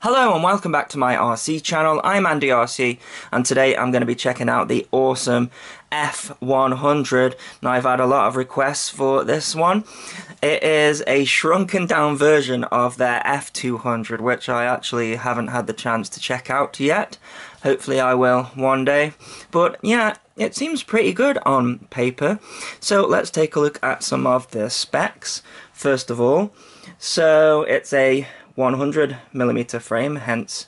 Hello and welcome back to my RC channel. I'm AndyRC and today I'm going to be checking out the awesome F100. Now I've had a lot of requests for this one. It is a shrunken down version of their F200, which I actually haven't had the chance to check out yet. Hopefully I will one day. But yeah, it seems pretty good on paper. So let's take a look at some of the specs first of all. So it's a 100mm frame, hence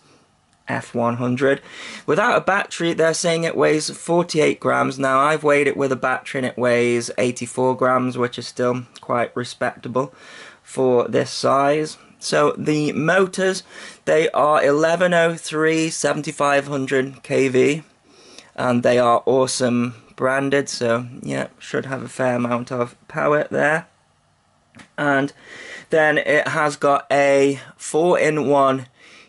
F100. Without a battery, they're saying it weighs 48 grams. Now, I've weighed it with a battery and it weighs 84 grams, which is still quite respectable for this size. So, the motors, they are 1103 7500 kV, and they are awesome branded, so yeah, should have a fair amount of power there. And then it has got a 4-in-1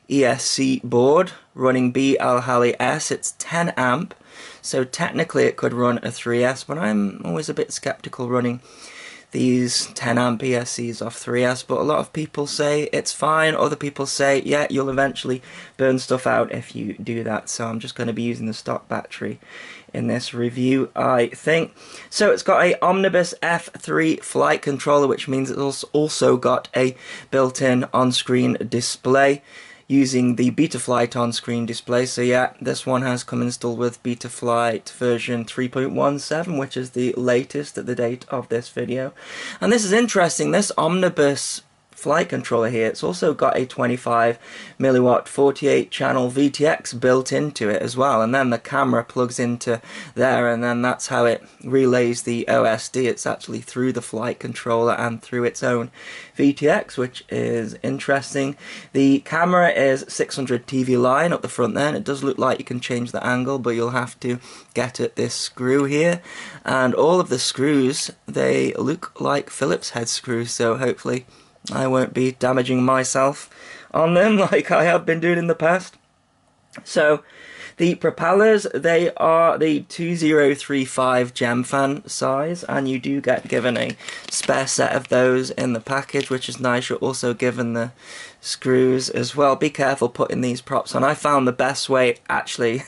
ESC board running BL-HALI-S. It's 10 amp, so technically it could run a 3S, but I'm always a bit skeptical running these 10 amp ESCs off 3S, but a lot of people say it's fine. Other people say, yeah, you'll eventually burn stuff out if you do that, so I'm just going to be using the stock battery in this review, I think. So it's got a OMNIBUS F3 flight controller, which means it's also got a built-in on-screen display using the Betaflight on-screen display. So yeah, this one has come installed with Betaflight version 3.17, which is the latest at the date of this video. And this is interesting, this OMNIBUS flight controller here, it's also got a 25 milliwatt 48 channel VTX built into it as well, and then the camera plugs into there, and then that's how it relays the OSD. It's actually through the flight controller and through its own VTX, which is interesting. The camera is 600 TV line up the front there, and it does look like you can change the angle, but you'll have to get at this screw here, and all of the screws, they look like Phillips head screws, so hopefully I won't be damaging myself on them like I have been doing in the past. So the propellers, they are the 2035 Gemfan size, and you do get given a spare set of those in the package, which is nice. You're also given the screws as well. Be careful putting these props on. I found the best way actually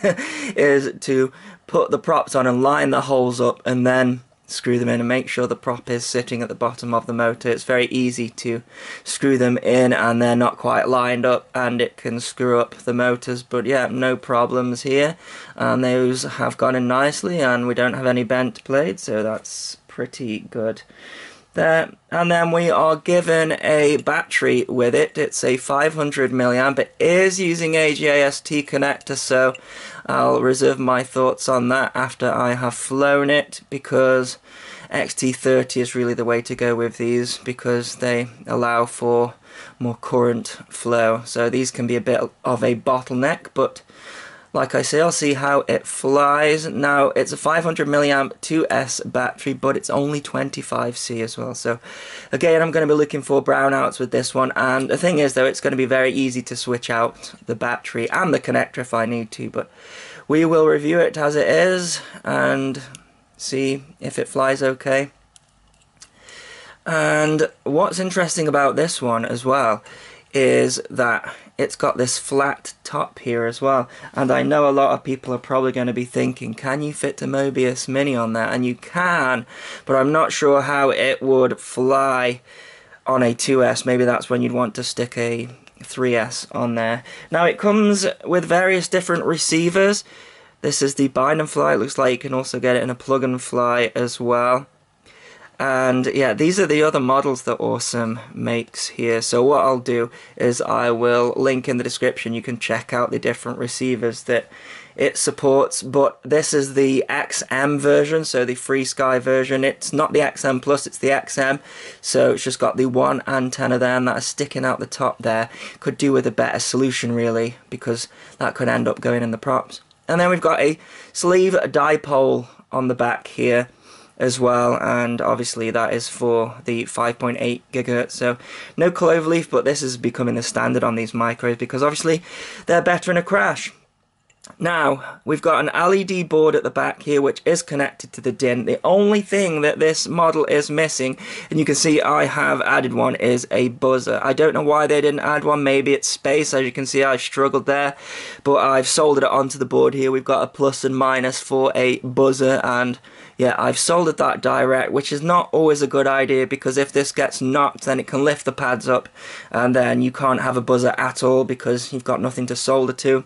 is to put the props on and line the holes up and then screw them in and make sure the prop is sitting at the bottom of the motor. It's very easy to screw them in and they're not quite lined up and it can screw up the motors, but yeah, no problems here, and those have gone in nicely and we don't have any bent blades, so that's pretty good there. And then we are given a battery with it. It's a 500 milliamp. It is using a JST connector, so I'll reserve my thoughts on that after I have flown it, because XT30 is really the way to go with these because they allow for more current flow. So these can be a bit of a bottleneck, but like I say, I'll see how it flies. Now, it's a 500 milliamp 2S battery, but it's only 25C as well. So, again, I'm going to be looking for brownouts with this one. And the thing is, though, it's going to be very easy to switch out the battery and the connector if I need to. But we will review it as it is and see if it flies okay. And what's interesting about this one as well is that it's got this flat top here as well, and I know a lot of people are probably going to be thinking, can you fit a Mobius Mini on that? And you can, but I'm not sure how it would fly on a 2S. Maybe that's when you'd want to stick a 3S on there. Now it comes with various different receivers. This is the bind and fly. It looks like you can also get it in a plug and fly as well. And yeah, these are the other models that Awesome makes here. So what I'll do is I will link in the description. You can check out the different receivers that it supports. But this is the XM version, so the FreeSky version. It's not the XM Plus, it's the XM. So it's just got the one antenna there, and that is sticking out the top there. Could do with a better solution really, because that could end up going in the props. And then we've got a sleeve dipole on the back here as well, and obviously that is for the 5.8 gigahertz, so no cloverleaf, but this is becoming the standard on these micros because obviously they're better in a crash. Now, we've got an LED board at the back here which is connected to the DIN. The only thing that this model is missing, and you can see I have added one, is a buzzer. I don't know why they didn't add one. Maybe it's space. As you can see, I struggled there, but I've soldered it onto the board here. We've got a plus and minus for a buzzer, and yeah, I've soldered that direct, which is not always a good idea, because if this gets knocked, then it can lift the pads up, and then you can't have a buzzer at all because you've got nothing to solder to.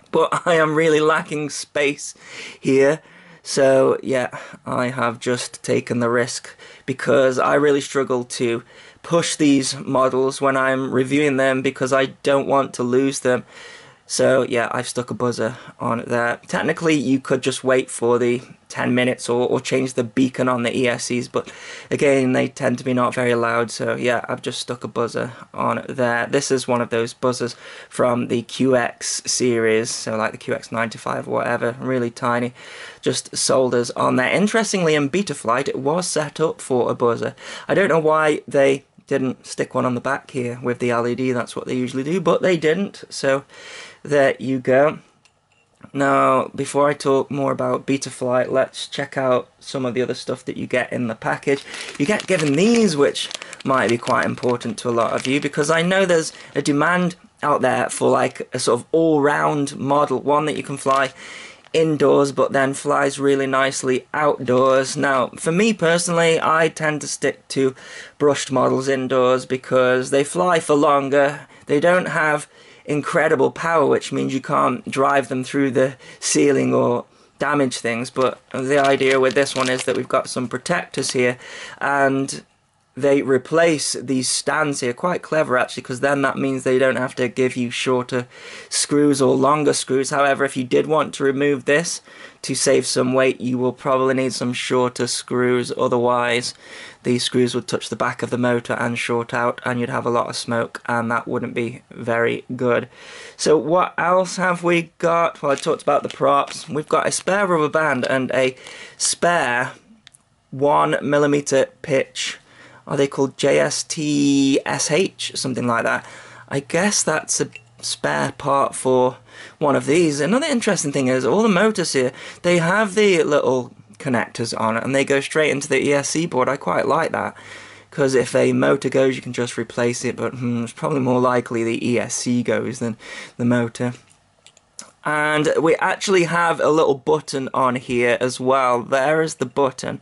But I am really lacking space here, so yeah, I have just taken the risk, because I really struggle to push these models when I'm reviewing them, because I don't want to lose them. So yeah, I've stuck a buzzer on it there. Technically, you could just wait for the 10 minutes or change the beacon on the ESCs, but again, they tend to be not very loud, so yeah, I've just stuck a buzzer on it there. This is one of those buzzers from the QX series, so like the QX95 or whatever, really tiny, just solders on there. Interestingly, in Betaflight, it was set up for a buzzer. I don't know why they didn't stick one on the back here with the LED. That's what they usually do, but they didn't, so there you go. Now, before I talk more about Betaflight, let's check out some of the other stuff that you get in the package. You get given these, which might be quite important to a lot of you, because I know there's a demand out there for like a sort of all-round model, one that you can fly indoors but then flies really nicely outdoors. Now, for me personally, I tend to stick to brushed models indoors because they fly for longer, they don't have incredible power, which means you can't drive them through the ceiling or damage things. But the idea with this one is that we've got some protectors here, and they replace these stands here. Quite clever actually, because then that means they don't have to give you shorter screws or longer screws. However, if you did want to remove this to save some weight, you will probably need some shorter screws, otherwise these screws would touch the back of the motor and short out, and you'd have a lot of smoke, and that wouldn't be very good. So what else have we got? Well, I talked about the props. We've got a spare rubber band and a spare 1mm pitch. Are they called JST-SH? Something like that. I guess that's a spare part for one of these. Another interesting thing is all the motors here, they have the little connectors on it and they go straight into the ESC board. I quite like that, because if a motor goes you can just replace it, but it's probably more likely the ESC goes than the motor. And we actually have a little button on here as well. There is the button,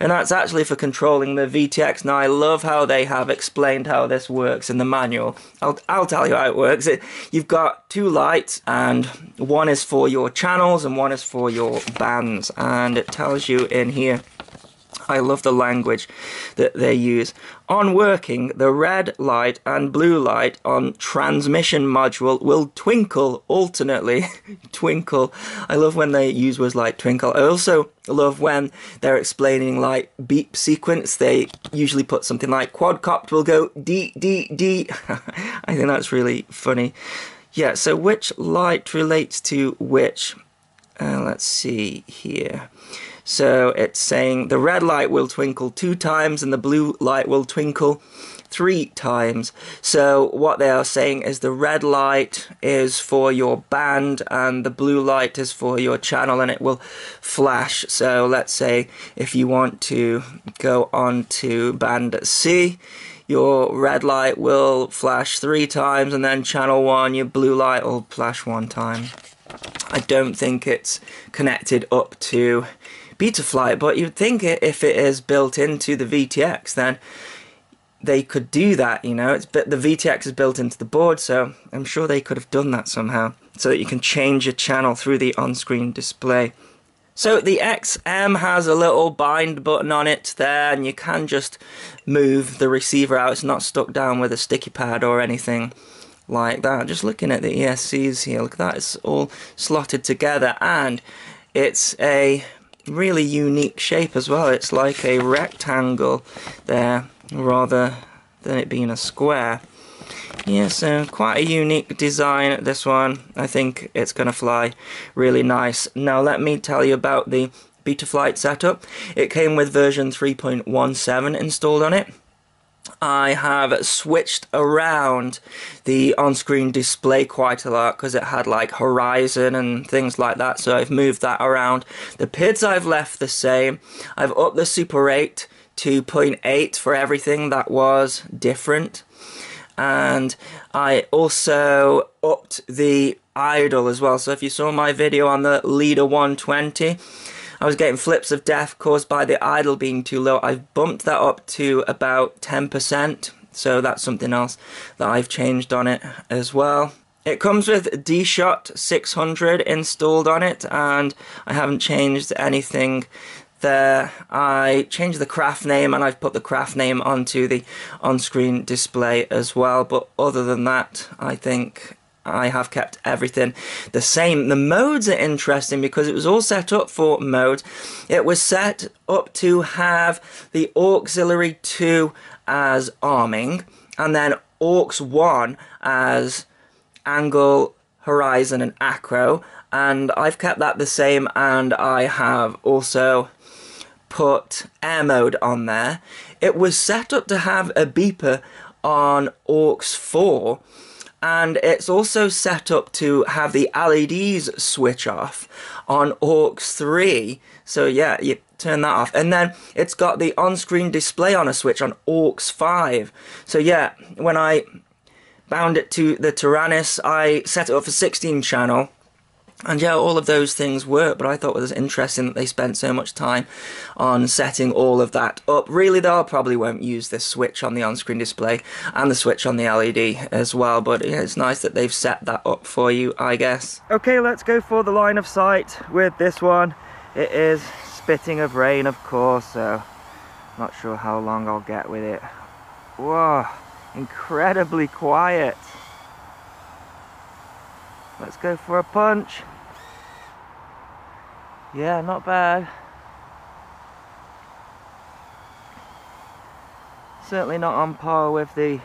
and that's actually for controlling the VTX. Now, I love how they have explained how this works in the manual. I'll tell you how it works. You've got two lights, and one is for your channels and one is for your bands, and it tells you in here. I love the language that they use. On working, the red light and blue light on transmission module will twinkle alternately. Twinkle. I love when they use words like twinkle. I also love when they're explaining like beep sequence. They usually put something like quadcopter will go D, D, D. I think that's really funny. Yeah, so which light relates to which? Let's see here. So it's saying the red light will twinkle 2 times and the blue light will twinkle 3 times. So what they are saying is the red light is for your band and the blue light is for your channel, and it will flash. So let's say if you want to go on to band C, your red light will flash 3 times, and then channel 1, your blue light will flash 1 time. I don't think it's connected up to Betaflight, but you'd think if it is built into the VTX, then they could do that, you know. But the VTX is built into the board, so I'm sure they could have done that somehow, so that you can change your channel through the on-screen display. So the XM has a little bind button on it there, and you can just move the receiver out. It's not stuck down with a sticky pad or anything like that. Just looking at the ESCs here, look at that, it's all slotted together, and it's a really unique shape as well. It's like a rectangle there rather than it being a square. Yeah, so quite a unique design, this one. I think it's going to fly really nice. Now let me tell you about the Betaflight setup. It came with version 3.17 installed on it. I have switched around the on-screen display quite a lot because it had like horizon and things like that, so I've moved that around. The PIDs I've left the same. I've upped the Super 8 to 0.8 for everything that was different, and I also upped the idle as well. So if you saw my video on the Leader 120, I was getting flips of death caused by the idle being too low. I've bumped that up to about 10%, so that's something else that I've changed on it as well. It comes with D-Shot 600 installed on it, and I haven't changed anything there. I changed the craft name, and I've put the craft name onto the on-screen display as well, but other than that, I think I have kept everything the same. The modes are interesting because it was all set up for modes. It was set up to have the Auxiliary 2 as arming, and then Aux 1 as angle, horizon, and acro, and I've kept that the same, and I have also put air mode on there. It was set up to have a beeper on Aux 4, and it's also set up to have the LEDs switch off on Aux 3. So yeah, you turn that off. And then it's got the on-screen display on a switch on Aux 5. So yeah, when I bound it to the Tyrannus, I set it up for 16 channel. And yeah, all of those things work, but I thought it was interesting that they spent so much time on setting all of that up. Really though, I probably won't use this switch on the on-screen display and the switch on the LED as well, but yeah, it's nice that they've set that up for you, I guess. Okay, let's go for the line of sight with this one. It is spitting of rain, of course, so not sure how long I'll get with it. Whoa, incredibly quiet. Let's go for a punch. Yeah, not bad. Certainly not on par with the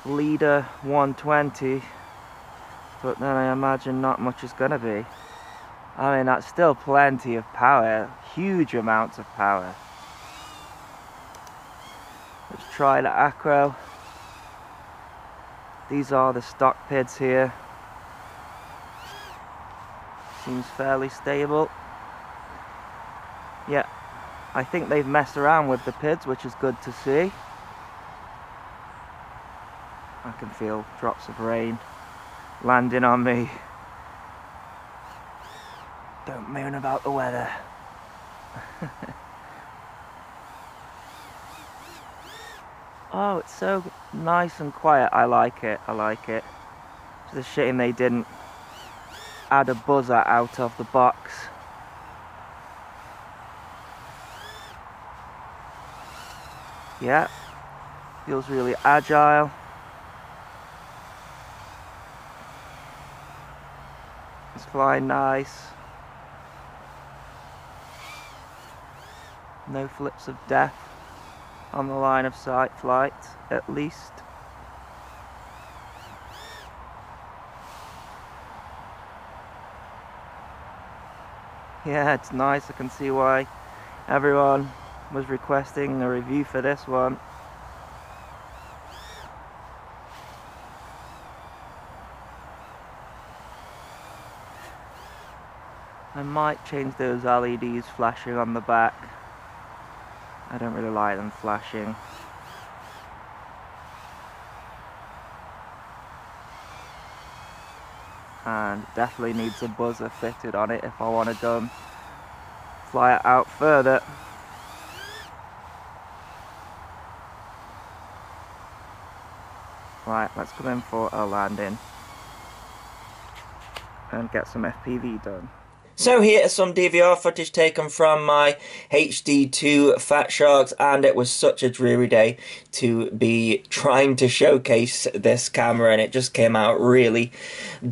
Leader 120, but then I imagine not much is gonna be. I mean, that's still plenty of power, huge amounts of power. Let's try the acro. These are the stock PIDs here. Seems fairly stable. Yeah, I think they've messed around with the PIDs, which is good to see. I can feel drops of rain landing on me. Don't moan about the weather. Oh, it's so nice and quiet. I like it, I like it. It's a shame they didn't add a buzzer out of the box. Yeah, feels really agile. It's flying nice. No flips of death on the line of sight flight, at least. Yeah, it's nice. I can see why everyone was requesting a review for this one. I might change those LEDs flashing on the back. I don't really like them flashing. And definitely needs a buzzer fitted on it if I want to go and fly it out further. Right, let's come in for a landing and get some FPV done. So here is some DVR footage taken from my HD2 Fat Sharks, and it was such a dreary day to be trying to showcase this camera, and it just came out really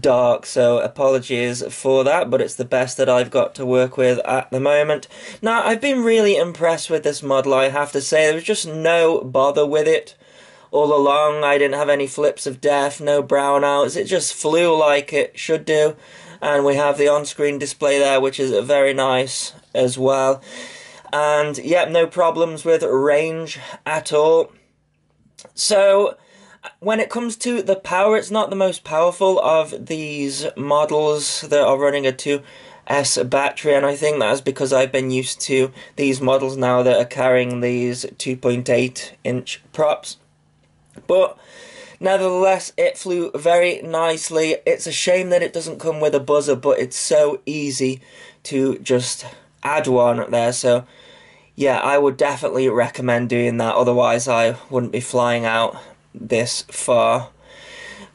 dark, so apologies for that, but it's the best that I've got to work with at the moment. Now, I've been really impressed with this model, I have to say. There was just no bother with it all along. I didn't have any flips of death, no brownouts. It just flew like it should do. And we have the on-screen display there, which is very nice as well. and yeah, no problems with range at all. So when it comes to the power, it's not the most powerful of these models that are running a 2S battery, and I think that's because I've been used to these models now that are carrying these 2.8-inch props. But nevertheless, it flew very nicely. It's a shame that it doesn't come with a buzzer, but it's so easy to just add one there. So yeah, I would definitely recommend doing that, otherwise I wouldn't be flying out this far.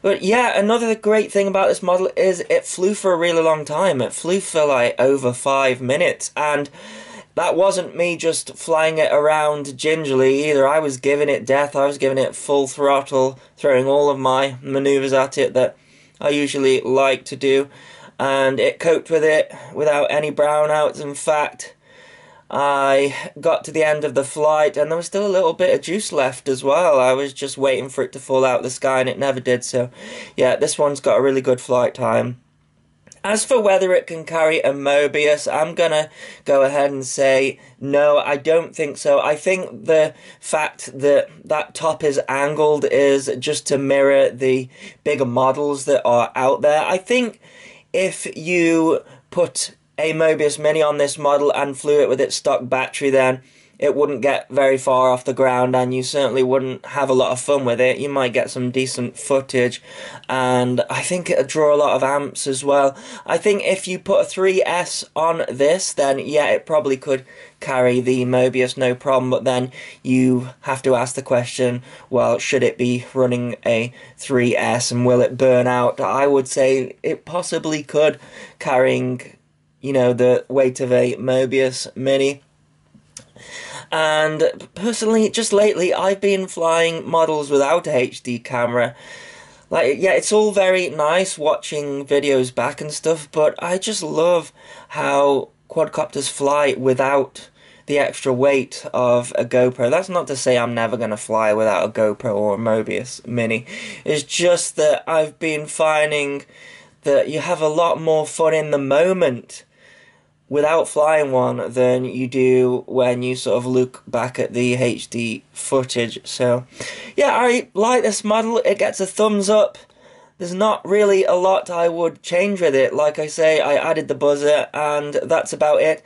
But yeah, another great thing about this model is it flew for a really long time. It flew for like over 5 minutes, and that wasn't me just flying it around gingerly either. I was giving it death. I was giving it full throttle, throwing all of my maneuvers at it that I usually like to do, and it coped with it without any brownouts. In fact, I got to the end of the flight and there was still a little bit of juice left as well. I was just waiting for it to fall out of the sky and it never did. So yeah, this one's got a really good flight time. As for whether it can carry a Mobius, I'm gonna go ahead and say no, I don't think so. I think the fact that that top is angled is just to mirror the bigger models that are out there. I think if you put a Mobius Mini on this model and flew it with its stock battery, then it wouldn't get very far off the ground and you certainly wouldn't have a lot of fun with it. You might get some decent footage, and I think it'd draw a lot of amps as well. I think if you put a 3S on this, then yeah, it probably could carry the Mobius no problem, but then you have to ask the question, well, should it be running a 3S and will it burn out? I would say it possibly could, carrying, you know, the weight of a Mobius Mini. And personally, just lately, I've been flying models without a HD camera. Like, yeah, it's all very nice watching videos back and stuff, but I just love how quadcopters fly without the extra weight of a GoPro. That's not to say I'm never going to fly without a GoPro or a Mobius Mini. It's just that I've been finding that you have a lot more fun in the moment without flying one than you do when you sort of look back at the HD footage. So yeah, I like this model. It gets a thumbs up. There's not really a lot I would change with it. Like I say, I added the buzzer and that's about it.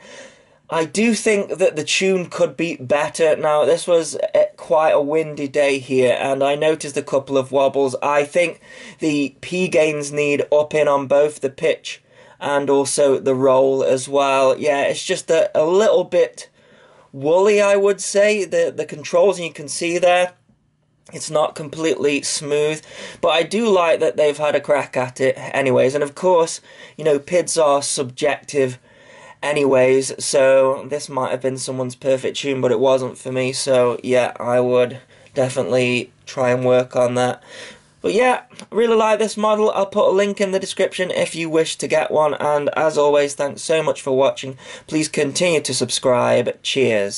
I do think that the tune could be better. Now, this was quite a windy day here, and I noticed a couple of wobbles. I think the P gains need upping on both the pitch and also the roll as well. Yeah, it's just a little bit woolly, I would say. The controls, and you can see there, it's not completely smooth, but I do like that they've had a crack at it anyways. And of course, you know, PIDs are subjective anyways, so this might have been someone's perfect tune, but it wasn't for me. So yeah, I would definitely try and work on that. But yeah, I really like this model. I'll put a link in the description if you wish to get one. And as always, thanks so much for watching. Please continue to subscribe. Cheers.